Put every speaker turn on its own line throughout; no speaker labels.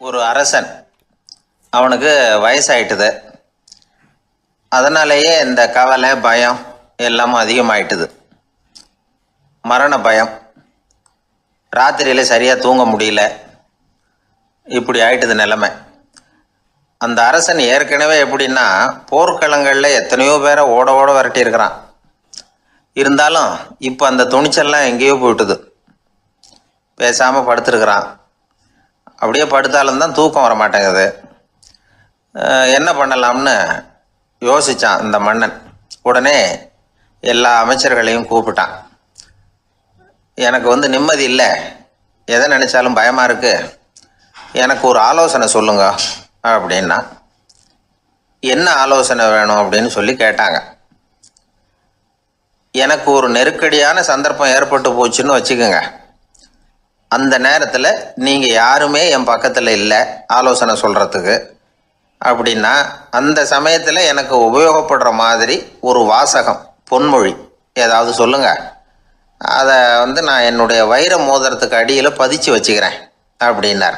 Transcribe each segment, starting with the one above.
ஒரு அரசன், அவனுக்கு வயசாயிட்டுது. அதனாலேயே இந்த கவலை பயம் எல்லாமும் அதிகமாயிட்டுது. மரண பயம், ராத்திரியில் சரியாக தூங்க முடியல, இப்படி ஆயிட்டுது நிலைமை. அந்த அரசன் ஏற்கனவே எப்படின்னா போர்க்களங்களில் எத்தனையோ பேரை ஓட ஓட விரட்டியிருக்கிறான். இருந்தாலும் இப்போ அந்த துணிச்சல்லாம் எங்கேயோ போயிட்டுது. பேசாமல் படுத்துருக்கிறான். அப்படியே படுத்தாலும் தான் தூக்கம் வர மாட்டேங்குது. என்ன பண்ணலாம்னு யோசித்தான் இந்த மன்னன். உடனே எல்லா அமைச்சர்களையும் கூப்பிட்டான். எனக்கு நிம்மதி இல்லை, எதை நினச்சாலும் பயமாக இருக்குது, எனக்கு ஒரு ஆலோசனை சொல்லுங்க அப்படின்னா. என்ன ஆலோசனை வேணும் அப்படின்னு சொல்லி கேட்டாங்க. எனக்கு ஒரு நெருக்கடியான சந்தர்ப்பம் ஏற்பட்டு போச்சுன்னு வச்சுக்கோங்க. அந்த நேரத்தில் நீங்கள் யாருமே என் பக்கத்தில் இல்லை ஆலோசனை சொல்கிறதுக்கு அப்படின்னா, அந்த சமயத்தில் எனக்கு உபயோகப்படுற மாதிரி ஒரு வாசகம், பொன்மொழி ஏதாவது சொல்லுங்கள். அதை நான் என்னுடைய வைர மோதிரத்துக்கு அடியில் பதிச்சு வச்சுக்கிறேன் அப்படின்னார்.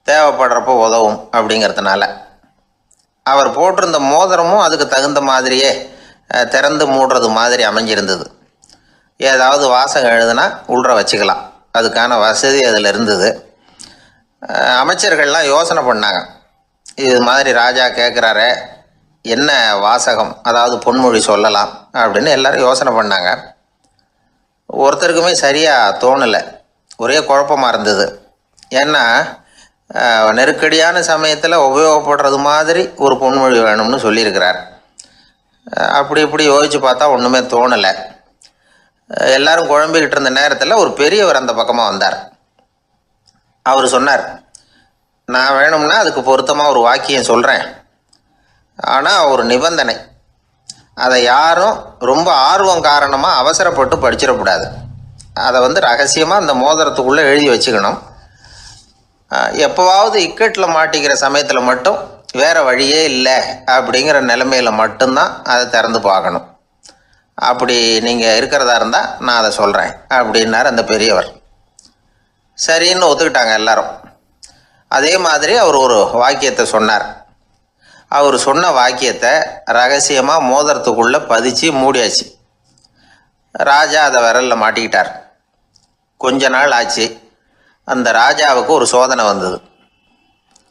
தேவைப்படுறப்போ உதவும் அப்படிங்கிறதுனால. அவர் போட்டிருந்த மோதிரமும் அதுக்கு தகுந்த மாதிரியே திறந்து மூடுறது மாதிரி அமைஞ்சிருந்தது. ஏதாவது வாசகம் எழுதுனா உள்ற வச்சுக்கலாம், அதுக்கான வசதி அதில் இருந்தது. அமைச்சர்கள்லாம் யோசனை பண்ணாங்க. இது மாதிரி ராஜா கேட்குறாரு, என்ன வாசகம், அதாவது பொன்மொழி சொல்லலாம் அப்படின்னு எல்லாரும் யோசனை பண்ணாங்க. ஒருத்தருக்குமே சரியாக தோணலை, ஒரே குழப்பமாக இருந்தது. ஏன்னா நெருக்கடியான சமயத்தில் உபயோகப்படுறது மாதிரி ஒரு பொன்மொழி வேணும்னு சொல்லியிருக்கிறார். அப்படி இப்படி யோசித்து பார்த்தா ஒன்றுமே தோணலை. எல்லாரும் குழம்பிக்கிட்டு இருந்த நேரத்தில் ஒரு பெரியவர் அந்த பக்கமாக வந்தார். அவர் சொன்னார், நான் வேணும்னா அதுக்கு பொருத்தமாக ஒரு வாக்கியம் சொல்கிறேன், ஆனால் ஒரு நிபந்தனை. அதை யாரும் ரொம்ப ஆர்வம் காரணமாக அவசரப்பட்டு படிச்சிடக்கூடாது. அதை ரகசியமாக அந்த மோதிரத்துக்குள்ளே எழுதி வச்சுக்கணும். எப்போவாவது இக்கட்டில் மாட்டிக்கிற சமயத்தில் மட்டும், வேறு வழியே இல்லை அப்படிங்கிற நிலைமையில் மட்டும்தான் அதை திறந்து பார்க்கணும். அப்படி நீங்கள் இருக்கிறதா இருந்தால் நான் அதை சொல்கிறேன் அப்படின்னார் அந்த பெரியவர். சரின்னு ஒத்துக்கிட்டாங்க எல்லாரும். அதே மாதிரி அவர் ஒரு வாக்கியத்தை சொன்னார். அவர் சொன்ன வாக்கியத்தை ரகசியமாக மோதிரத்துக்குள்ளே பதிச்சு மூடியாச்சு. ராஜா அதை விரலில் மாட்டிக்கிட்டார். கொஞ்ச நாள் ஆச்சு. அந்த ராஜாவுக்கு ஒரு சோதனை வந்தது.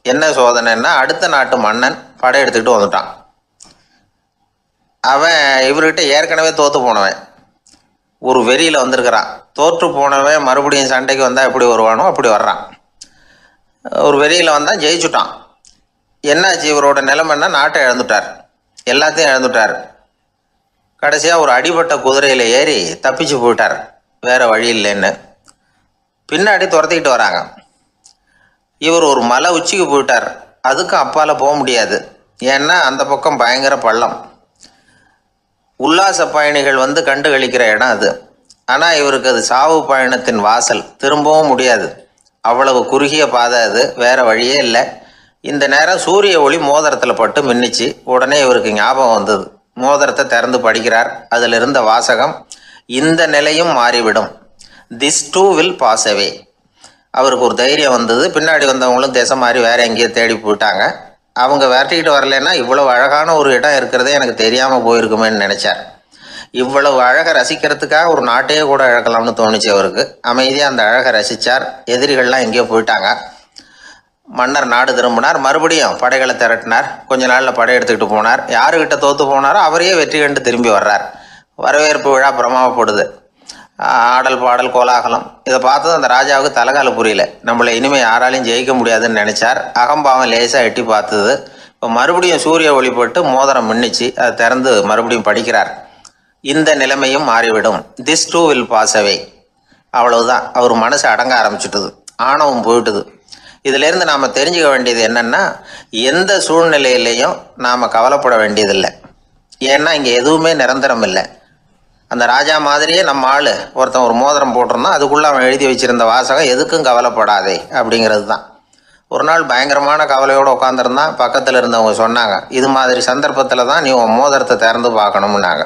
என்ன சோதனைன்னா, அடுத்த நாட்டு மன்னன் படையெடுத்துக்கிட்டு வந்துட்டான். அவன் இவர்கிட்ட ஏற்கனவே தோற்று போனவன், ஒரு வெறியில் வந்திருக்கிறான். தோற்று போனவன் மறுபடியும் சண்டைக்கு வந்தால் எப்படி வருவானோ அப்படி வர்றான். ஒரு வெறியில் வந்தால் ஜெயிச்சுட்டான். என்னாச்சு, இவரோட நிலைமைன்னா நாட்டை இழந்துட்டார், எல்லாத்தையும் இழந்துட்டார். கடைசியாக ஒரு அடிபட்ட குதிரையில் ஏறி தப்பிச்சு போயிட்டார், வேறு வழி இல்லைன்னு. பின்னாடி துரத்திக்கிட்டு வராங்க. இவர் ஒரு மலை உச்சிக்கு போயிட்டார். அதுக்கும் அப்பால் போக முடியாது, ஏன்னா அந்த பக்கம் பயங்கர பள்ளம். உல்லாச பயணிகள் கண்டு கழிக்கிற இடம் அது. ஆனால் இவருக்கு அது சாவு பயணத்தின் வாசல், திரும்பவும் முடியாது. அவ்வளவு குறுகிய பாதை அது, வேறு வழியே இல்லை. இந்த நேரம் சூரிய ஒளி மோதிரத்தில் பட்டு மின்னிச்சு. உடனே இவருக்கு ஞாபகம் வந்தது. மோதிரத்தை திறந்து படிக்கிறார். அதில் இருந்த வாசகம், இந்த நிலையும் மாறிவிடும், this too will pass away. அவருக்கு ஒரு தைரியம் வந்தது. பின்னாடி வந்தவங்களும் திசை மாதிரி வேறு எங்கேயோ தேடி போயிட்டாங்க. அவங்க விரட்டிக்கிட்டு வரலன்னா இவ்வளவு அழகான ஒரு இடம் இருக்கிறதே எனக்கு தெரியாமல் போயிருக்குமேன்னு நினச்சார். இவ்வளவு அழகை ரசிக்கிறதுக்காக ஒரு நாட்டையே கூட இழக்கலாம்னு தோணுச்சு அவருக்கு. அமைதியாக அந்த அழகை ரசித்தார். எதிரிகள்லாம் எங்கேயோ போயிட்டாங்க. மன்னர் நாடு திரும்பினார். மறுபடியும் படைகளை திரட்டினார். கொஞ்ச நாளில் படை எடுத்துக்கிட்டு போனார். யாருக்கிட்ட தோற்று போனாரோ அவரையே வெற்றி கண்டு திரும்பி வர்றார். வரவேற்பு விழா பிரமாவப்படுது. ஆடல் பாடல் கோலாகலம். இதை பார்த்தது அந்த ராஜாவுக்கு தலைகால புரியல. நம்மளை இனிமேல் யாராலையும் ஜெயிக்க முடியாதுன்னு நினச்சார். அகம்பாவம் லேசாக எட்டி பார்த்தது. இப்போ மறுபடியும் சூரிய ஒளிப்பட்டு மோதிரம் மின்னிச்சு. அதை திறந்து மறுபடியும் படிக்கிறார். இந்த நிலைமையும் மாறிவிடும், this too will pass away. அவ்வளவுதான். அவர் மனசு அடங்க ஆரம்பிச்சுட்டுது, ஆணவம் போயிட்டுது. இதிலேருந்து நாம் தெரிஞ்சுக்க வேண்டியது என்னென்னா, எந்த சூழ்நிலையிலையும் நாம் கவலைப்பட வேண்டியதில்லை. ஏன்னா இங்கே எதுவுமே நிரந்தரம் இல்லை. அந்த ராஜா மாதிரியே நம்ம ஆள் ஒருத்தன் ஒரு மோதிரம் போட்டிருந்தான், அதுக்குள்ளே அவன் எழுதி வச்சிருந்த வாசகம், எதுக்கும் கவலைப்படாதே அப்படிங்கிறது தான். ஒரு நாள் பயங்கரமான கவலையோடு உட்காந்துருந்தான். பக்கத்தில் இருந்தவங்க சொன்னாங்க, இது மாதிரி சந்தர்ப்பத்தில் தான் நீ உன் மோதிரத்தை திறந்து பார்க்கணும்னாங்க.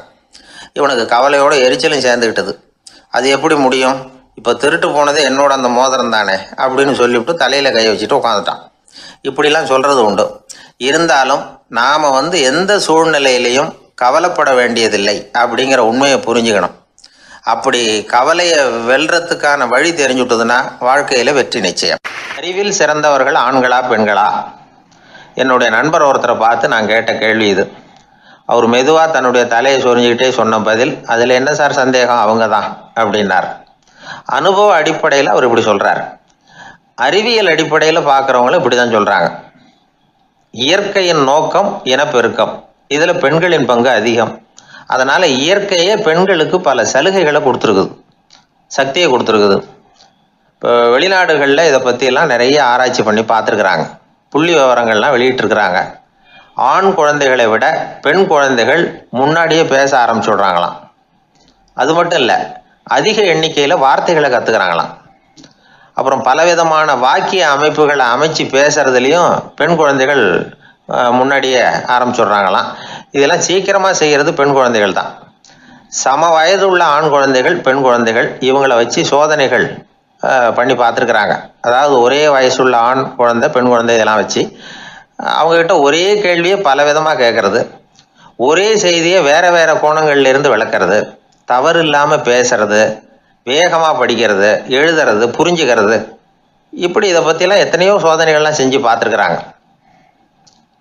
இவனுக்கு கவலையோடு எரிச்சலும் சேர்ந்துக்கிட்டது. அது எப்படி முடியும், இப்போ திருட்டு போனது என்னோட அந்த மோதிரம் தானே அப்படின்னு சொல்லிவிட்டு தலையில் கை வச்சுட்டு உட்காந்துட்டான். இப்படிலாம் சொல்கிறது உண்டு. இருந்தாலும் நாம் எந்த சூழ்நிலையிலையும் கவலைப்பட வேண்டியதில்லை அப்படிங்கிற உண்மையை புரிஞ்சுக்கணும். அப்படி கவலையை வெல்றதுக்கான வழி தெரிஞ்சுட்டதுன்னா வாழ்க்கையில் வெற்றி நிச்சயம். அறிவில் சிறந்தவர்கள் ஆண்களா பெண்களா? என்னுடைய நண்பர் ஒருத்தரை பார்த்து நான் கேட்ட கேள்வி இது. அவர் மெதுவாக தன்னுடைய தலையை சொரிஞ்சுக்கிட்டே சொன்ன பதில், அதில் என்ன சார் சந்தேகம், அவங்க தான் அப்படின்னார். அனுபவ அடிப்படையில் அவர் இப்படி சொல்கிறார். அறிவியல் அடிப்படையில் பார்க்குறவங்களும் இப்படி தான் சொல்கிறாங்க. இயற்கையின் நோக்கம் இனப்பெருக்கம், இதில் பெண்களின் பங்கு அதிகம். அதனால் இயற்கையே பெண்களுக்கு பல சலுகைகளை கொடுத்துருக்குது, சக்தியை கொடுத்துருக்குது. இப்போ வெளிநாடுகளில் இதை பற்றியெல்லாம் நிறைய ஆராய்ச்சி பண்ணி பார்த்துருக்குறாங்க. புள்ளி விவரங்கள்லாம் வெளியிட்டிருக்கிறாங்க. ஆண் குழந்தைகளை விட பெண் குழந்தைகள் முன்னாடியே பேச ஆரம்பிச்சுடுறாங்களாம். அது மட்டும் இல்லை, அதிக எண்ணிக்கையில் வார்த்தைகளை கற்றுக்கிறாங்களாம். அப்புறம் பலவிதமான வாக்கிய அமைப்புகளை அமைச்சு பேசுறதுலேயும் பெண் குழந்தைகள் முன்னாடியே ஆரம்பிச்சுடுறாங்களாம். இதெல்லாம் சீக்கிரமாக செய்கிறது பெண் குழந்தைகள் தான். சம வயது உள்ள ஆண் குழந்தைகள் பெண் குழந்தைகள் இவங்களை வச்சு சோதனைகள் பண்ணி பார்த்துருக்குறாங்க. அதாவது ஒரே வயசுள்ள ஆண் குழந்தை பெண் குழந்தை இதெல்லாம் வச்சு அவங்கக்கிட்ட ஒரே கேள்வியை பல விதமாக கேட்கறது, ஒரே செய்தியை வேறு வேறு கோணங்கள்லேருந்து விளக்கிறது, தவறு இல்லாமல் பேசுறது, வேகமாக படிக்கிறது, எழுதுறது, புரிஞ்சுக்கிறது, இப்படி இதை பற்றிலாம் எத்தனையோ சோதனைகள்லாம் செஞ்சு பார்த்துருக்குறாங்க.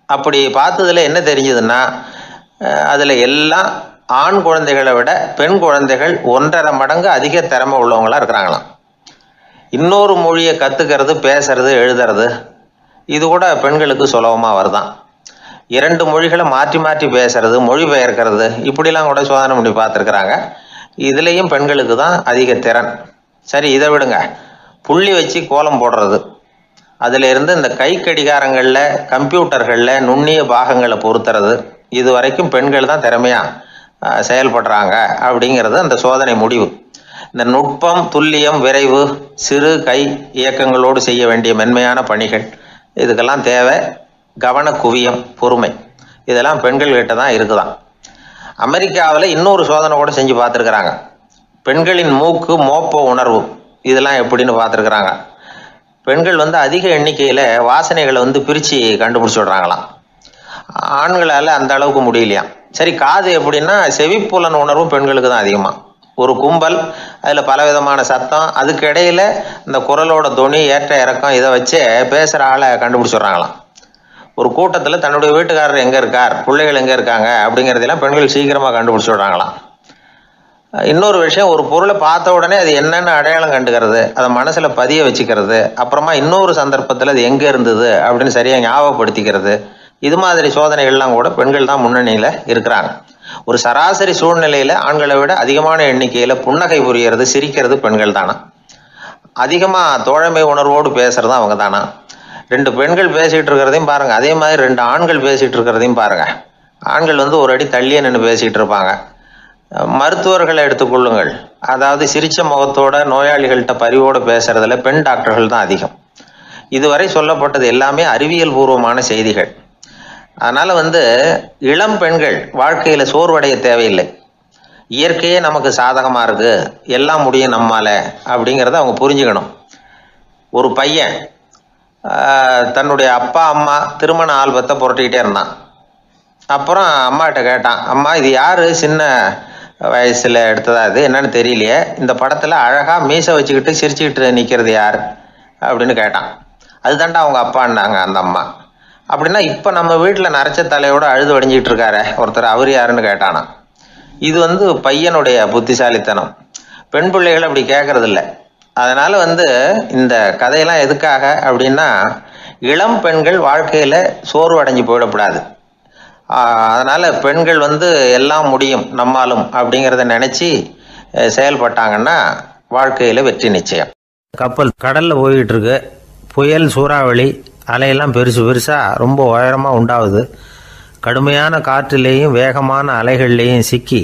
அப்படி பார்த்ததில் என்ன தெரிஞ்சதுன்னா, அதில் எல்லாம் ஆண் குழந்தைகளை விட பெண் குழந்தைகள் 1.5 மடங்கு அதிக திறமை உள்ளவங்களாக இருக்கிறாங்களாம். இன்னொரு மொழியை கற்றுக்கிறது, பேசுறது, எழுதுறது, இது கூட பெண்களுக்கு சுலபமாக வருதான். 2 மொழிகளை மாற்றி மாற்றி பேசுறது, மொழிபெயர்க்கிறது, இப்படிலாம் கூட சோதனை பண்ணி பார்த்துருக்குறாங்க. இதுலேயும் பெண்களுக்கு தான் அதிக திறன். சரி, இதை விடுங்க. புள்ளி வச்சு கோலம் போடுறது, அதில் இருந்து இந்த கை கடிகாரங்களில், கம்ப்யூட்டர்களில் நுண்ணிய பாகங்களை பொருத்துறது, இது வரைக்கும் பெண்கள் தான் திறமையாக செயல்படுறாங்க அப்படிங்கிறது அந்த சோதனை முடிவு. இந்த நுட்பம், துல்லியம், விரைவு, சிறு கை இயக்கங்களோடு செய்ய வேண்டிய மென்மையான பணிகள், இதுக்கெல்லாம் தேவை கவன குவியம், பொறுமை. இதெல்லாம் பெண்கள்கிட்ட தான் இருக்குதான். அமெரிக்காவில் இன்னொரு சோதனை கூட செஞ்சு பார்த்துருக்குறாங்க. பெண்களின் மூக்கு மோப்ப உணர்வு, இதெல்லாம் எப்படின்னு பார்த்துருக்குறாங்க. பெண்கள் அதிக எண்ணிக்கையில் வாசனைகளை பிரித்து கண்டுபிடிச்சிடுறாங்களாம். ஆண்களால் அந்த அளவுக்கு முடியலையாம். சரி, காது எப்படின்னா செவிப்புலன் உணர்வு பெண்களுக்கு தான் அதிகமாக. ஒரு கும்பல், அதில் பலவிதமான சத்தம், அதுக்கு இடையில் இந்த குரலோட தொனி, ஏற்ற இறக்கம், இதை வச்சே பேசுகிற ஆளை கண்டுபிடிச்சிடுறாங்களாம். ஒரு கூட்டத்தில் தன்னுடைய வீட்டுக்காரர் எங்கே இருக்கார், பிள்ளைகள் எங்கே இருக்காங்க அப்படிங்கிறதெல்லாம் பெண்கள் சீக்கிரமாக கண்டுபிடிச்சிடுறாங்களாம். இன்னொரு விஷயம், ஒரு பொருளை பார்த்த உடனே அது என்னென்னு அடையாளம் கண்டுக்கிறது, அதை மனசில் பதிய வச்சுக்கிறது, அப்புறமா இன்னொரு சந்தர்ப்பத்தில் அது எங்கே இருந்தது அப்படின்னு சரியாக ஞாபகப்படுத்திக்கிறது, இது மாதிரி சோதனைகள்லாம் கூட பெண்கள் தான் முன்னணியில் இருக்கிறாங்க. ஒரு சராசரி சூழ்நிலையில் ஆண்களை விட அதிகமான எண்ணிக்கையில் புன்னகை புரியறது, சிரிக்கிறது பெண்கள் தானா. அதிகமாக தோழமை உணர்வோடு பேசுறது அவங்க தானா. 2 பெண்கள் பேசிகிட்டு இருக்கிறதையும் பாருங்கள், அதே மாதிரி 2 ஆண்கள் பேசிகிட்டு இருக்கிறதையும் பாருங்கள். ஆண்கள் ஒரு அடி தள்ளியே நின்று பேசிகிட்டு இருப்பாங்க. மருத்துவர்களை எடுத்துக்கொள்ளுங்கள், அதாவது சிரிச்ச முகத்தோட நோயாளிகள்கிட்ட பரிவோடு பேசுறதுல பெண் டாக்டர்கள் தான் அதிகம். இதுவரை சொல்லப்பட்டது எல்லாமே அறிவியல் பூர்வமான செய்திகள். அதனால் இளம் பெண்கள் வாழ்க்கையில் சோர்வடைய தேவையில்லை. இயற்கையே நமக்கு சாதகமாக இருக்குது, எல்லாம் முடியும் நம்மால் அப்படிங்கிறத அவங்க புரிஞ்சுக்கணும். ஒரு பையன் தன்னுடைய அப்பா அம்மா திருமண ஆல்பத்தை புரட்டிக்கிட்டே இருந்தான். அப்புறம் அம்மாகிட்ட கேட்டான், அம்மா இது யார் சின்ன வயசில் எடுத்ததா, இது என்னன்னு தெரியலையே, இந்த படத்தில் அழகாக மீசை வச்சுக்கிட்டு சிரிச்சுக்கிட்டு நிற்கிறது யார் அப்படின்னு கேட்டான். அதுதான்டா அவங்க அப்பான்னாங்க அந்த அம்மா. அப்படின்னா இப்போ நம்ம வீட்டில் நரைச்ச தலையோடு அழுது வடிஞ்சிக்கிட்டு இருக்காரு ஒருத்தர், அவர் யாருன்னு கேட்டானா. இது பையனுடைய புத்திசாலித்தனம். பெண் பிள்ளைகள் அப்படி கேட்கறதில்ல. அதனால் இந்த கதையெல்லாம் எதுக்காக அப்படின்னா, இளம் பெண்கள் வாழ்க்கையில் சோர்வடைஞ்சு போயிடக்கூடாது. அதனால் பெண்கள் எல்லாம் முடியும் நம்மாலும் அப்படிங்கிறத நினச்சி செயல்பட்டாங்கன்னா வாழ்க்கையில் வெற்றி நிச்சயம். கப்பல் கடலில் போய்கிட்டு இருக்கு. புயல், சூறாவளி, அலையெல்லாம் பெருசு பெருசாக ரொம்ப உயரமாக உண்டாகுது. கடுமையான காற்றுலேயும் வேகமான அலைகள்லேயும் சிக்கி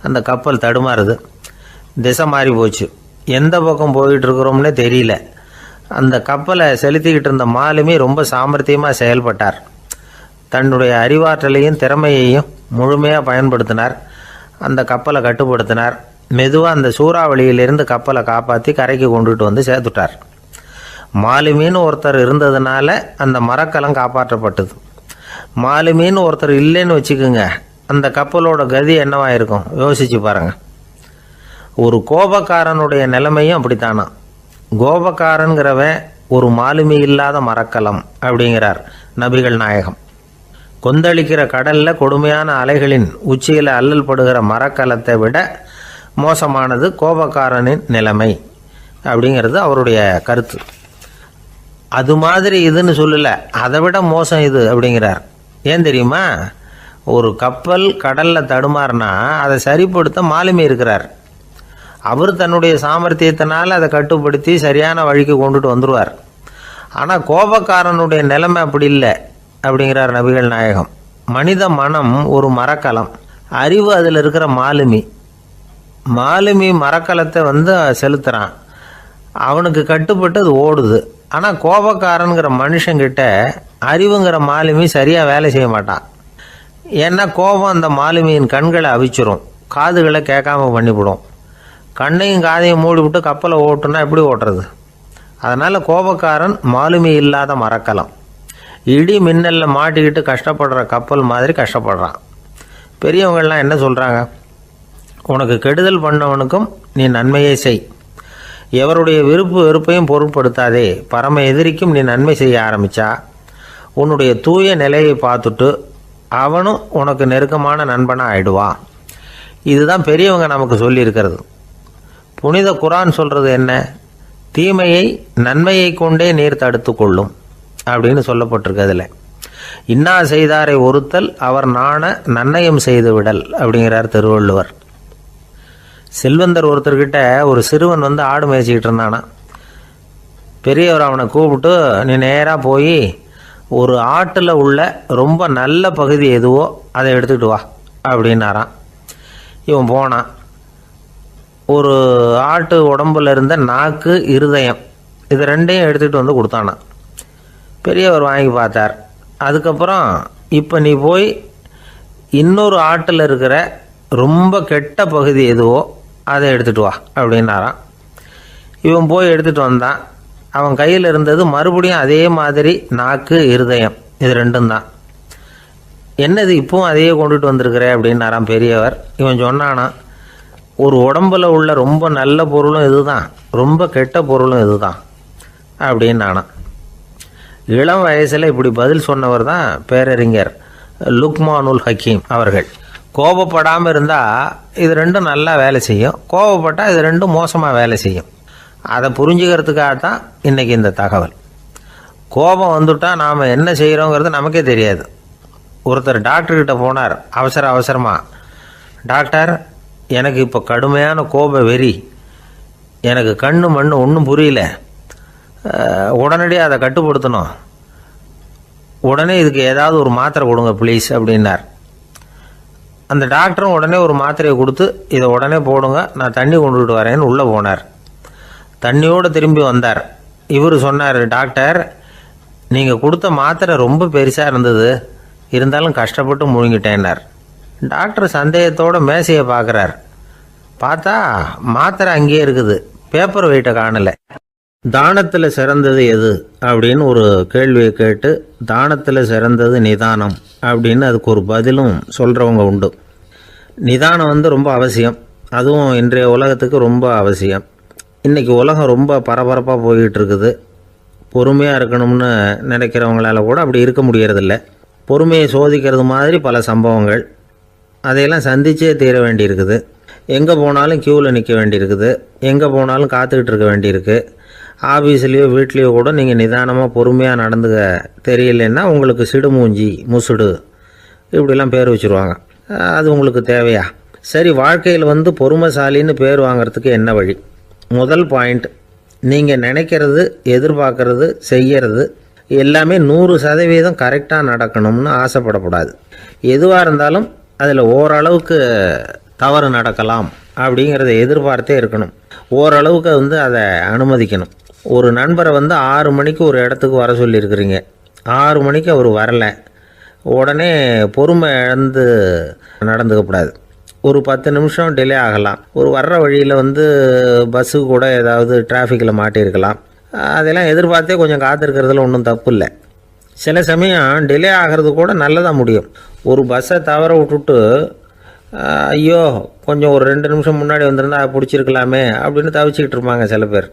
அந்த கப்பல் தடுமாறுது. திசை மாறி போச்சு. எந்த பக்கம் போயிட்டு இருக்கிறோம்னே தெரியல. அந்த கப்பலை செலுத்திக்கிட்டு இருந்த மாலுமி ரொம்ப சாமர்த்தியமாக செயல்பட்டார். தன்னுடைய அறிவாற்றலையும் திறமையையும் முழுமையாக பயன்படுத்தினார். அந்த கப்பலை கட்டுப்படுத்தினார். மெதுவாக அந்த சூறாவளியிலிருந்து கப்பலை காப்பாற்றி கரைக்கு கொண்டுட்டு வந்து சேர்த்துட்டார். மாலுமின்னு ஒருத்தர் இருந்ததுனால அந்த மரக்கலம் காப்பாற்றப்பட்டது. மாலுமின்னு ஒருத்தர் இல்லைன்னு வச்சுக்கோங்க, அந்த கப்பலோட கதி என்னவா இருக்கும் யோசிச்சு பாருங்க. ஒரு கோபக்காரனுடைய நிலைமையும் அப்படித்தானா. கோபக்காரன்கிறவன் ஒரு மாலுமி இல்லாத மரக்கலம் அப்படிங்கிறார் நபிகள் நாயகம். கொந்தளிக்கிற கடல்ல கொடுமையான அலைகளின் உச்சியில் அல்லல் படுகிற மரக்கலத்தை விட மோசமானது கோபக்காரனின் நிலைமை அப்படிங்கிறது அவருடைய கருத்து. அது மாதிரி இதுன்னு சொல்லலை, அதை விட மோசம் இது அப்படிங்கிறார். ஏன் தெரியுமா? ஒரு கப்பல் கடலில் தடுமாறினா அதை சரிப்படுத்த மாலுமி இருக்கிறார். அவர் தன்னுடைய சாமர்த்தியத்தினால் அதை கட்டுப்படுத்தி சரியான வழிக்கு கொண்டுட்டு வந்துடுவார். ஆனால் கோபக்காரனுடைய நிலைமை அப்படி இல்லை அப்படிங்கிறார் நபிகள் நாயகம். மனித மனம் ஒரு மரக்கலம், அறிவு அதில் இருக்கிற மாலுமி. மாலுமி மரக்கலத்தை செலுத்துகிறான், அவனுக்கு கட்டுப்பட்டு அது ஓடுது. ஆனால் கோபக்காரனுங்கிற மனுஷங்கிட்ட அறிவுங்கிற மாலுமி சரியாக வேலை செய்ய மாட்டான். ஏன்னா கோபம் அந்த மாலுமியின் கண்களை அவிச்சிரும், காதுகளை கேட்காம பண்ணிவிடும். கண்ணையும் காதையும் மூடிவிட்டு கப்பலை ஓட்டுனா எப்படி ஓட்டுறது? அதனால் கோபக்காரன் மாலுமி இல்லாத மரக்கலம். இடி மின்னலில் மாட்டிக்கிட்டு கஷ்டப்படுற கப்பல் மாதிரி கஷ்டப்படுறான். பெரியவங்கள்லாம் என்ன சொல்கிறாங்க? உனக்கு கெடுதல் பண்ணவனுக்கும் நீ நன்மையை செய், எவருடைய விருப்பு வெறுப்பையும் பொருட்படுத்தாதே. பரம எதிரிக்கும் நீ நன்மை செய்ய ஆரம்பித்தா உன்னுடைய தூய நிலையை பார்த்துட்டு அவனும் உனக்கு நெருக்கமான நண்பனாக ஆயிடுவான். இதுதான் பெரியவங்க நமக்கு சொல்லியிருக்கிறது. புனித குரான் சொல்கிறது என்ன? தீமையை நன்மையை கொண்டே நீர் தடுத்து கொள்ளும் அப்படின்னு சொல்லப்பட்டிருக்கு. அதில் இன்னா செய்தாரை ஒருத்தல் அவர் நாண நன்னயம் செய்து விடல் அப்படிங்கிறார் திருவள்ளுவர். செல்வந்தர் ஒருத்தர்கிட்ட ஒரு சிறுவன் ஆடு மேய்ச்சிக்கிட்டு இருந்தானா. பெரியவர் அவனை கூப்பிட்டு, நீ நேராக போய் ஒரு ஆட்டில் உள்ள ரொம்ப நல்ல பகுதி எதுவோ அதை எடுத்துக்கிட்டு வா அப்படின்னாரான். இவன் போனான். ஒரு ஆட்டு உடம்புல இருந்த நாக்கு, இருதயம், இது ரெண்டையும் எடுத்துகிட்டு வந்து கொடுத்தானான். பெரியவர் வாங்கி பார்த்தார். அதுக்கப்புறம் இப்போ நீ போய் இன்னொரு ஆட்டில் இருக்கிற ரொம்ப கெட்ட பகுதி எதுவோ அதை எடுத்துகிட்டு வா அப்படின்னாரான். இவன் போய் எடுத்துகிட்டு வந்தான். அவன் கையில் இருந்தது மறுபடியும் அதே மாதிரி நாக்கு, இருதயம், இது ரெண்டும் தான். என்னது இப்பவும் அதையே கொண்டுட்டு வந்திருக்கிற அப்படின்னாரான் பெரியவர். இவன் சொன்னானா, ஒரு உடம்புல உள்ள ரொம்ப நல்ல பொருளும் இதுதான், ரொம்ப கெட்ட பொருளும் இதுதான் அப்படின்னானா. இளம் வயசில் இப்படி பதில் சொன்னவர் தான் பேரறிஞர் லுக்மானுல் ஹக்கீம் அவர்கள். கோபப்படாமல் இருந்தால் இது ரெண்டும் நல்லா வேலை செய்யும், கோபப்பட்டால் இது ரெண்டும் மோசமாக வேலை செய்யும். அதை புரிஞ்சுக்கிறதுக்காகத்தான் இன்றைக்கி இந்த தகவல். கோபம் வந்துட்டால் நாம் என்ன செய்கிறோங்கிறது நமக்கே தெரியாது. ஒருத்தர் டாக்டர்கிட்ட போனார் அவசரமாக. டாக்டர், எனக்கு இப்போ கடுமையான கோப வெறி, எனக்கு கண்ணு மண்ணு ஒன்றும் புரியல, உடனடியாக அதை கட்டுப்படுத்தணும், உடனே இதுக்கு ஏதாவது ஒரு மாத்திரை கொடுங்க ப்ளீஸ் அப்படின்னார். அந்த டாக்டரும் உடனே ஒரு மாத்திரையை கொடுத்து, இதை உடனே போடுங்க, நான் தண்ணி கொண்டுகிட்டு வரேன்னு உள்ளே போனார். தண்ணியோடு திரும்பி வந்தார். இவர் சொன்னார், டாக்டர், நீங்கள் கொடுத்த மாத்திரை ரொம்ப பெருசாக இருந்தது, இருந்தாலும் கஷ்டப்பட்டு முழுங்கிட்டேன்னார். டாக்டர் சந்தேகத்தோடு மேசையை பார்க்குறார். பார்த்தா மாத்திரை அங்கேயே இருக்குது, பேப்பர் வெயிட்டை காணலை. தானத்தில் சிறந்தது எது அப்படின்னு ஒரு கேள்வியை கேட்டு, தானத்தில் சிறந்தது நிதானம் அப்படின்னு அதுக்கு ஒரு பதிலும் சொல்கிறவங்க உண்டு. நிதானம் ரொம்ப அவசியம், அதுவும் இன்றைய உலகத்துக்கு ரொம்ப அவசியம். இன்றைக்கி உலகம் ரொம்ப பரபரப்பாக போய்கிட்டு இருக்குது. பொறுமையாக இருக்கணும்னு நினைக்கிறவங்களால கூட அப்படி இருக்க முடியறதில்ல. பொறுமையை சோதிக்கிறது மாதிரி பல சம்பவங்கள், அதையெல்லாம் சந்திச்சே தீர வேண்டியிருக்குது. எங்கே போனாலும் க்யூவில் நிற்க வேண்டியிருக்குது, எங்கே போனாலும் காத்துக்கிட்டு இருக்க வேண்டியிருக்கு. ஆஃபீஸ்லேயோ வீட்லேயோ கூட நீங்கள் நிதானமாக பொறுமையாக நடந்துக்க தெரியலன்னா உங்களுக்கு சிடுமூஞ்சி, முசுடு இப்படிலாம் பேர் வச்சுருவாங்க. அது உங்களுக்கு தேவையா? சரி, வாழ்க்கையில் பொறுமைசாலின்னு பேர் வாங்கிறதுக்கு என்ன வழி? முதல் பாயிண்ட், நீங்கள் நினைக்கிறது, எதிர்பார்க்கறது, செய்கிறது எல்லாமே 100% கரெக்டாக நடக்கணும்னு ஆசைப்படக்கூடாது. எதுவாக இருந்தாலும் அதில் ஓரளவுக்கு தவறு நடக்கலாம் அப்படிங்கிறத எதிர்பார்த்தே இருக்கணும். ஓரளவுக்கு அதை அனுமதிக்கணும். ஒரு நண்பரை 6 மணிக்கு ஒரு இடத்துக்கு வர சொல்லியிருக்கிறீங்க, 6 மணிக்கு அவர் வரலை, உடனே பொறுமை இழந்து நடந்துக்கக்கூடாது. ஒரு 10 நிமிஷம் டிலே ஆகலாம். ஒரு வர்ற வழியில் பஸ்ஸு கூட ஏதாவது டிராஃபிக்கில் மாட்டியிருக்கலாம். அதெல்லாம் எதிர்பார்த்தே கொஞ்சம் காத்திருக்கிறதுல ஒன்றும் தப்பு இல்லை. சில சமயம் டிலே ஆகிறது கூட நல்லதாக முடியும். ஒரு பஸ்ஸை தவற விட்டுட்டு ஐயோ கொஞ்சம் ஒரு 2 நிமிஷம் முன்னாடி வந்திருந்தா பிடிச்சிருக்கலாமே அப்படின்னு தவிச்சிக்கிட்டு இருப்பாங்க சில பேர்.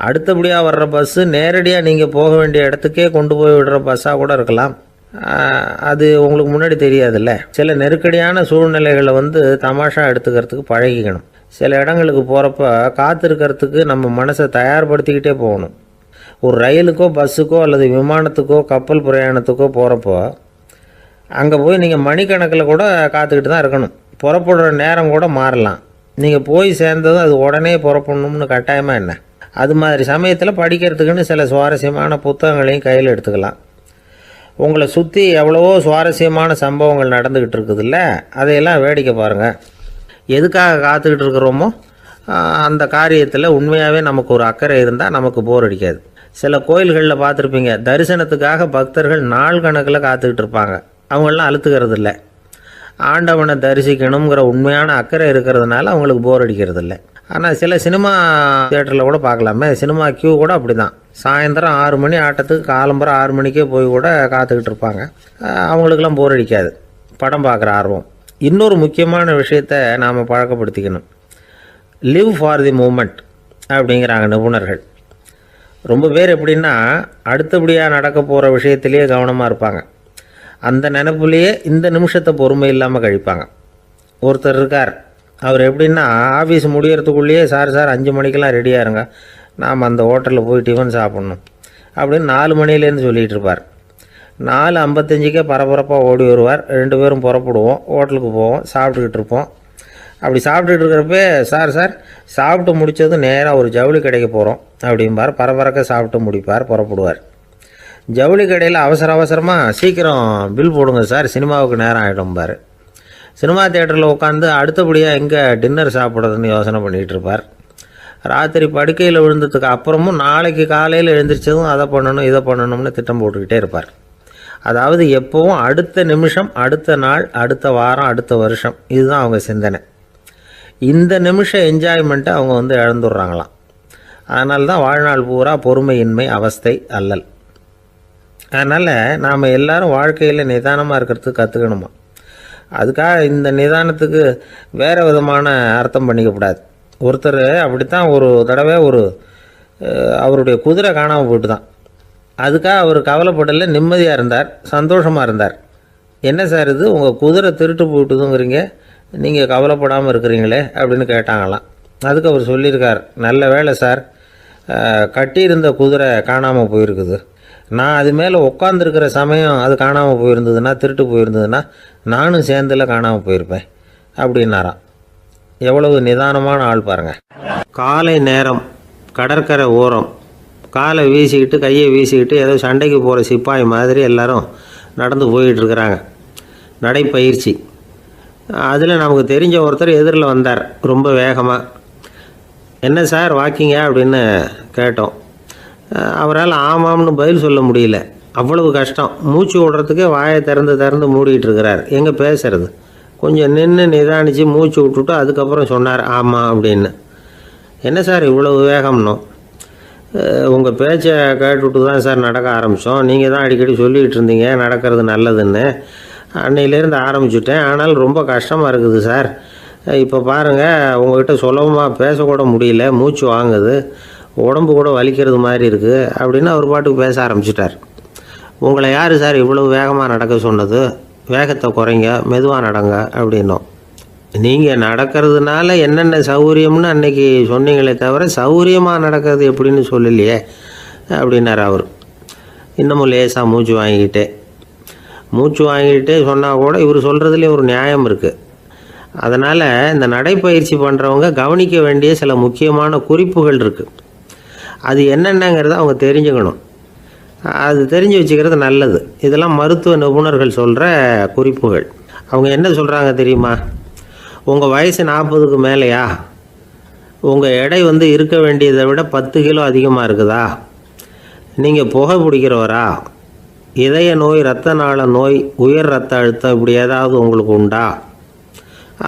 அடுத்தபடியாக வர்ற பஸ்ஸு நேரடியாக நீங்கள் போக வேண்டிய இடத்துக்கே கொண்டு போய் விடுற பஸ்ஸாக கூட இருக்கலாம். அது உங்களுக்கு முன்னாடி தெரியாதுல்ல. சில நெருக்கடியான சூழ்நிலைகளை தமாஷா எடுத்துக்கிறதுக்கு பழகிக்கணும். சில இடங்களுக்கு போகிறப்ப காத்திருக்கிறதுக்கு நம்ம மனசை தயார்படுத்திக்கிட்டே போகணும். ஒரு ரயிலுக்கோ பஸ்ஸுக்கோ அல்லது விமானத்துக்கோ கப்பல் பிரயாணத்துக்கோ போகிறப்போ அங்கே போய் நீங்கள் மணிக்கணக்கில் கூட காத்துக்கிட்டு தான் இருக்கணும். புறப்படுற நேரம் கூட மாறலாம். நீங்கள் போய் சேர்ந்ததும் அது உடனே புறப்படணும்னு கட்டாயமாக என்ன? அது மாதிரி சமயத்தில் படிக்கிறதுக்குன்னு சில சுவாரஸ்யமான புத்தகங்களையும் கையில் எடுத்துக்கலாம். உங்களை சுற்றி எவ்வளவோ சுவாரஸ்யமான சம்பவங்கள் நடந்துக்கிட்டு இருக்குதுல்ல, அதையெல்லாம் வேடிக்கை பாருங்கள். எதுக்காக காத்துக்கிட்டு இருக்கிறோமோ அந்த காரியத்தில் உண்மையாகவே நமக்கு ஒரு அக்கறை இருந்தால் நமக்கு போர் அடிக்காது. சில கோயில்களில் பார்த்துருப்பீங்க, தரிசனத்துக்காக பக்தர்கள் நாள் கணக்கில் காத்துக்கிட்டு இருப்பாங்க. அவங்களெலாம் அழுத்துக்கிறது இல்லை. ஆண்டவனை தரிசிக்கணுங்கிற உண்மையான அக்கறை இருக்கிறதுனால அவங்களுக்கு போர் அடிக்கிறது இல்லை. ஆனால் சில சினிமா தியேட்டரில் கூட பார்க்கலாமே, சினிமா கியூ கூட அப்படி தான். சாயந்தரம் 6 மணி ஆட்டத்துக்கு காலம்பரம் 6 மணிக்கே போய் கூட காத்துக்கிட்டு இருப்பாங்க. அவங்களுக்கெல்லாம் போர் அடிக்காது, படம் பார்க்குற ஆர்வம். இன்னொரு முக்கியமான விஷயத்தை நாம் பழக்கப்படுத்திக்கணும். லிவ் ஃபார் தி மூமெண்ட் அப்படிங்கிறாங்க நிபுணர்கள். ரொம்ப பேர் எப்படின்னா அடுத்தபடியாக நடக்க போகிற விஷயத்திலேயே கவனமாக இருப்பாங்க. அந்த நினைப்புலேயே இந்த நிமிஷத்தை பொறுமை இல்லாமல் கழிப்பாங்க. ஒருத்தர் இருக்கார், அவர் எப்படின்னா ஆஃபீஸ் முடியறதுக்குள்ளேயே சார் 5 மணிக்கெல்லாம் ரெடியாக இருங்க, நாம் அந்த ஹோட்டலில் போய் டிஃபன் சாப்பிட்ணும் அப்படின்னு 4 மணிலேருந்து சொல்லிகிட்டு இருப்பார். 4:55 பரபரப்பாக ஓடி வருவார். 2 பேரும் புறப்படுவோம், ஹோட்டலுக்கு போவோம், சாப்பிட்டுக்கிட்டு இருப்போம். அப்படி சாப்பிட்டுட்டு இருக்கிறப்ப சார் சாப்பிட்டு முடித்ததும் நேராக ஒரு ஜவுளி கடைக்கு போகிறோம் அப்படிம்பார். பரபரக்க சாப்பிட்டு முடிப்பார், புறப்படுவார். ஜவுளி கடையில் அவசரமாக சீக்கிரம் பில் போடுங்க சார், சினிமாவுக்கு நேரம் ஆகிடும்பார். சினிமா தியேட்டரில் உட்காந்து அடுத்தபடியாக எங்கே டின்னர் சாப்பிட்றதுன்னு யோசனை பண்ணிகிட்டு இருப்பார். ராத்திரி படுக்கையில் விழுந்ததுக்கு அப்புறமும் நாளைக்கு காலையில் எழுந்திரிச்சதும் அதை பண்ணணும் இதை பண்ணணும்னு திட்டம் போட்டுக்கிட்டே இருப்பார். அதாவது எப்போவும் அடுத்த நிமிஷம், அடுத்த நாள், அடுத்த வாரம், அடுத்த வருஷம், இதுதான் அவங்க சிந்தனை. இந்த நிமிஷம் என்ஜாய்மெண்ட்டை அவங்க இழந்துடுறாங்களாம். அதனால தான் வாழ்நாள் பூரா பொறுமையின்மை, அவஸ்தை, அல்லல். அதனால் நாம் எல்லோரும் வாழ்க்கையில் நிதானமாக இருக்கிறதுக்கு கற்றுக்கணுமா. அதுக்காக இந்த நிதானத்துக்கு வேறு விதமான அர்த்தம் பண்ணிக்கக்கூடாது. ஒருத்தர் அப்படித்தான் ஒரு தடவை அவருடைய குதிரை காணாமல் போயிட்டு தான். அதுக்காக அவர் கவலைப்படலை, நிம்மதியாக இருந்தார், சந்தோஷமாக இருந்தார். என்ன சார் இது, உங்கள் குதிரை திருட்டு போயிட்டுதுங்கிறீங்க, நீங்கள் கவலைப்படாமல் இருக்கிறீங்களே அப்படின்னு கேட்டாங்களாம். அதுக்கு அவர் சொல்லியிருக்கார், நல்ல வேலை சார், கட்டியிருந்த குதிரை காணாமல் போயிருக்குது. நான் அது மேலே உட்காந்துருக்கிற சமயம் அது காணாமல் போயிருந்ததுன்னா, திருட்டு போயிருந்ததுன்னா நானும் சேர்ந்தில் காணாமல் போயிருப்பேன் அப்படின்னாராம். எவ்வளவு நிதானமான ஆள் பாருங்கள். காலை நேரம், கடற்கரை ஓரம், காலை வீசிக்கிட்டு கையை வீசிக்கிட்டு ஏதோ சண்டைக்கு போகிற சிப்பாய் மாதிரி எல்லோரும் நடந்து போயிட்டுருக்குறாங்க. நடைப்பயிற்சி. அதில் நமக்கு தெரிஞ்ச ஒருத்தர் எதிரில் வந்தார் ரொம்ப வேகமாக. என்ன சார் வாக்கிங்க அப்படின்னு கேட்டோம். அவரால் ஆமாம்னு பதில் சொல்ல முடியல, அவ்வளவு கஷ்டம். மூச்சு விடுறதுக்கே வாயை திறந்து மூடிகிட்டு இருக்கிறார். எங்கே பேசுறது? கொஞ்சம் நின்று நிதானித்து மூச்சு விட்டுட்டு அதுக்கப்புறம் சொன்னார் ஆமாம் அப்படின்னு. என்ன சார் இவ்வளவு வேகம்னோ? உங்கள் பேச்சை கேட்டுவிட்டு தான் சார் நடக்க ஆரம்பித்தோம். நீங்கள் தான் அடிக்கடி சொல்லிகிட்டு இருந்தீங்க நடக்கிறது நல்லதுன்னு. அன்னையிலேருந்து ஆரம்பிச்சுட்டேன், ஆனால் ரொம்ப கஷ்டமாக இருக்குது சார். இப்போ பாருங்கள், உங்கள்கிட்ட சுலபமாக பேசக்கூட முடியல, மூச்சு வாங்குது, உடம்பு கூட வலிக்கிறது மாதிரி இருக்குது அப்படின்னு அவர் பாட்டுக்கு பேச ஆரம்பிச்சிட்டார். உங்களை யார் சார் இவ்வளவு வேகமாக நடக்க சொன்னது? வேகத்தை குறைங்க, மெதுவாக நடங்க அப்படின்னோம். நீங்கள் நடக்கிறதுனால என்னென்ன சௌகரியம்னு அன்றைக்கி சொன்னீங்களே தவிர சௌகரியமாக நடக்கிறது எப்படின்னு சொல்லலையே அப்படின்னார் அவர். இன்னமும் லேசாக மூச்சு வாங்கிக்கிட்டே சொன்னால் கூட இவர் சொல்கிறதுலேயும் ஒரு நியாயம் இருக்குது. அதனால் இந்த நடைப்பயிற்சி பண்ணுறவங்க கவனிக்க வேண்டிய சில முக்கியமான குறிப்புகள் இருக்குது. அது என்னென்னங்கிறத அவங்க தெரிஞ்சுக்கணும். அது தெரிஞ்சு வச்சுக்கிறது நல்லது. இதெல்லாம் மருத்துவ நிபுணர்கள் சொல்கிற குறிப்புகள். அவங்க என்ன சொல்கிறாங்க தெரியுமா? உங்கள் வயசு 40க்கு மேலேயா? உங்கள் எடை இருக்க வேண்டியதை விட 10 கிலோ அதிகமாக இருக்குதா? நீங்கள் புகை பிடிக்கிறவரா? இதய நோய், இரத்த நாள நோய், உயர் இரத்த அழுத்தம் இப்படி ஏதாவது உங்களுக்கு உண்டா?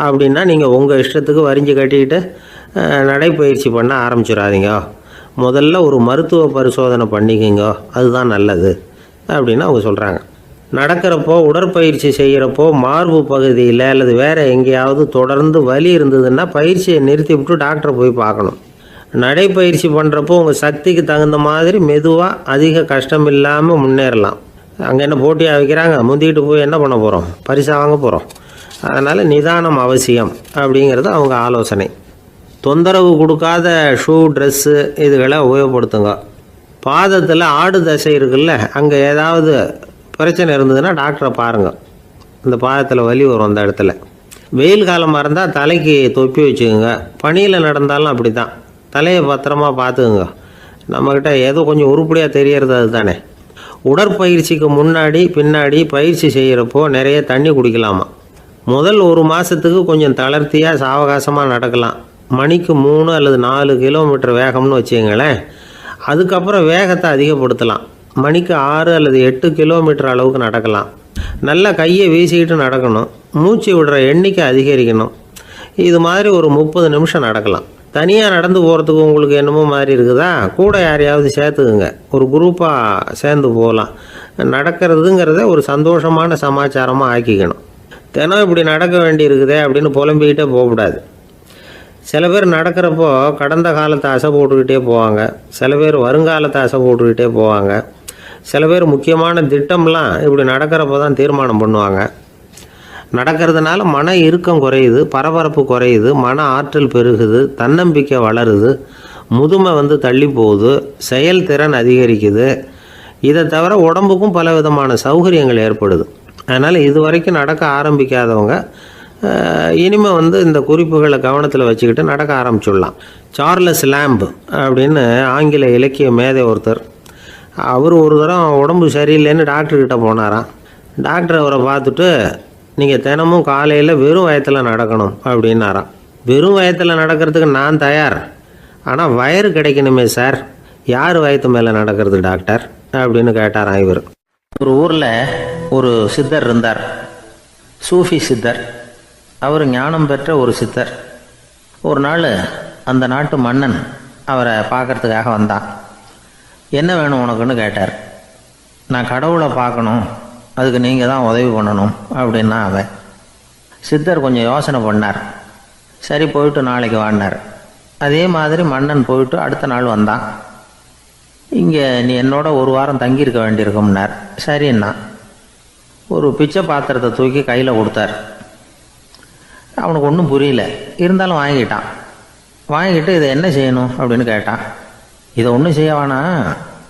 அப்படின்னா நீங்கள் உங்கள் இஷ்டத்துக்கு வரிஞ்சு கட்டிக்கிட்டு நடைப்பயிற்சி பண்ண ஆரம்பிச்சிடாதீங்க. முதல்ல ஒரு மருத்துவ பரிசோதனை பண்ணிக்கோங்க, அதுதான் நல்லது அப்படின்னு அவங்க சொல்கிறாங்க. நடக்கிறப்போ உடற்பயிற்சி செய்கிறப்போ மார்பு பகுதியில் அல்லது வேறு எங்கேயாவது தொடர்ந்து வலி இருந்ததுன்னா பயிற்சியை நிறுத்தி விட்டு டாக்டரை போய் பார்க்கணும். நடைப்பயிற்சி பண்ணுறப்போ உங்கள் சக்திக்கு தகுந்த மாதிரி மெதுவாக அதிக கஷ்டம் இல்லாமல் முன்னேறலாம். அங்கே என்ன போட்டியாக வைக்கிறாங்க, முந்திக்கிட்டு போய் என்ன பண்ண போகிறோம், பரிசாக வாங்க போகிறோம். அதனால் நிதானம் அவசியம் அப்படிங்கிறது அவங்க ஆலோசனை. தொந்தரவு கொடுக்காத ஷூ, ட்ரெஸ்ஸு இதுகளை உபயோகப்படுத்துங்க. பாதத்தில் ஆடு தசை இருக்குல்ல, அங்கே ஏதாவது பிரச்சனை இருந்ததுன்னா டாக்டரை பாருங்கள். இந்த பாதத்தில் வலி வரும் அந்த இடத்துல. வெயில் காலமாக இருந்தால் தலைக்கு தொப்பி வச்சுக்கோங்க. பனியில் நடந்தாலும் அப்படி தான், தலையை பத்திரமா பார்த்துக்குங்க. நம்மக்கிட்ட ஏதோ கொஞ்சம் உருப்படியாக தெரியறது அது தானே. உடற்பயிற்சிக்கு முன்னாடி பின்னாடி பயிற்சி செய்கிறப்போ நிறைய தண்ணி குடிக்கலாமா. முதல் 1 மாதத்துக்கு கொஞ்சம் தளர்த்தியாக சாவகாசமாக நடக்கலாம். மணிக்கு 3 அல்லது 4 கிலோமீட்டர் வேகம்னு வச்சுங்களேன். அதுக்கப்புறம் வேகத்தை அதிகப்படுத்தலாம். மணிக்கு 6 அல்லது 8 கிலோமீட்டர் அளவுக்கு நடக்கலாம். நல்லா கையை வீசிக்கிட்டு நடக்கணும். மூச்சு விடுற எண்ணிக்கை அதிகரிக்கணும். இது மாதிரி ஒரு 30 நிமிஷம் நடக்கலாம். தனியாக நடந்து போகிறதுக்கு உங்களுக்கு என்னமோ மாதிரி இருக்குதா, கூட யாரையாவது சேர்த்துக்குங்க. ஒரு குரூப்பாக சேர்ந்து போகலாம். நடக்கிறதுங்கிறத ஒரு சந்தோஷமான சமாச்சாரமாக ஆக்கிக்கணும். தினம் இப்படி நடக்க வேண்டி இருக்குதே அப்படின்னு புலம்பிக்கிட்டே போகக்கூடாது. சில பேர் நடக்கிறப்போ கடந்த காலத்தை அசை போட்டுக்கிட்டே போவாங்க. சில பேர் வருங்காலத்தை அசை போட்டுக்கிட்டே போவாங்க. சில பேர் முக்கியமான திட்டம்லாம் இப்படி நடக்கிறப்ப தான் தீர்மானம் பண்ணுவாங்க. நடக்கிறதுனால மன இறுக்கம் குறையுது, பரபரப்பு குறையுது, மன ஆற்றல் பெருகுது, தன்னம்பிக்கை வளருது, முதுமை தள்ளி போகுது, செயல்திறன் அதிகரிக்குது. இதை தவிர உடம்புக்கும் பல விதமான சௌகரியங்கள் ஏற்படுது. அதனால் இது வரைக்கும் நடக்க ஆரம்பிக்காதவங்க இனிமேல் இந்த குறிப்புகளை கவனத்தில் வச்சுக்கிட்டு நடக்க ஆரம்பிச்சுடலாம். சார்லஸ் லேம்ப் அப்படின்னு ஆங்கில இலக்கிய மேதை ஒருத்தர், அவர் ஒரு தரம் உடம்பு சரியில்லைன்னு டாக்டர்கிட்ட போனாராம். டாக்டர் அவரை பார்த்துட்டு, நீங்கள் தினமும் காலையில் வெறும் வயத்தில் நடக்கணும் அப்படின்னாராம். வெறும் வயத்தில் நடக்கிறதுக்கு நான் தயார், ஆனால் வயிறு கிடைக்கணுமே சார், யார் வயத்து மேலே நடக்கிறது டாக்டர் அப்படின்னு கேட்டாராம் இவர். ஒரு ஊரில் ஒரு சித்தர் இருந்தார், சூஃபி சித்தர். அவர் ஞானம் பெற்ற ஒரு சித்தர். ஒரு நாள் அந்த நாட்டு மன்னன் அவரை பார்க்கறதுக்காக வந்தான். என்ன வேணும் உனக்குன்னு கேட்டார். நான் கடவுளை பார்க்கணும், அதுக்கு நீங்கள் தான் உதவி பண்ணணும் அப்படின்னா அவன். சித்தர் கொஞ்சம் யோசனை பண்ணார். சரி, போயிட்டு நாளைக்கு வாடினார். அதே மாதிரி மன்னன் போயிட்டு அடுத்த நாள் வந்தான். இங்கே நீ என்னோட 1 வாரம் தங்கியிருக்க வேண்டியிருக்கும்னார். சரின்னா ஒரு பிச்சை பாத்திரத்தை தூக்கி கையில் கொடுத்தார். அவனுக்கு ஒன்றும் புரியல, இருந்தாலும் வாங்கிட்டான். வாங்கிட்டு இதை என்ன செய்யணும் அப்படின்னு கேட்டான். இதை ஒன்றும் செய்ய வேணாம்,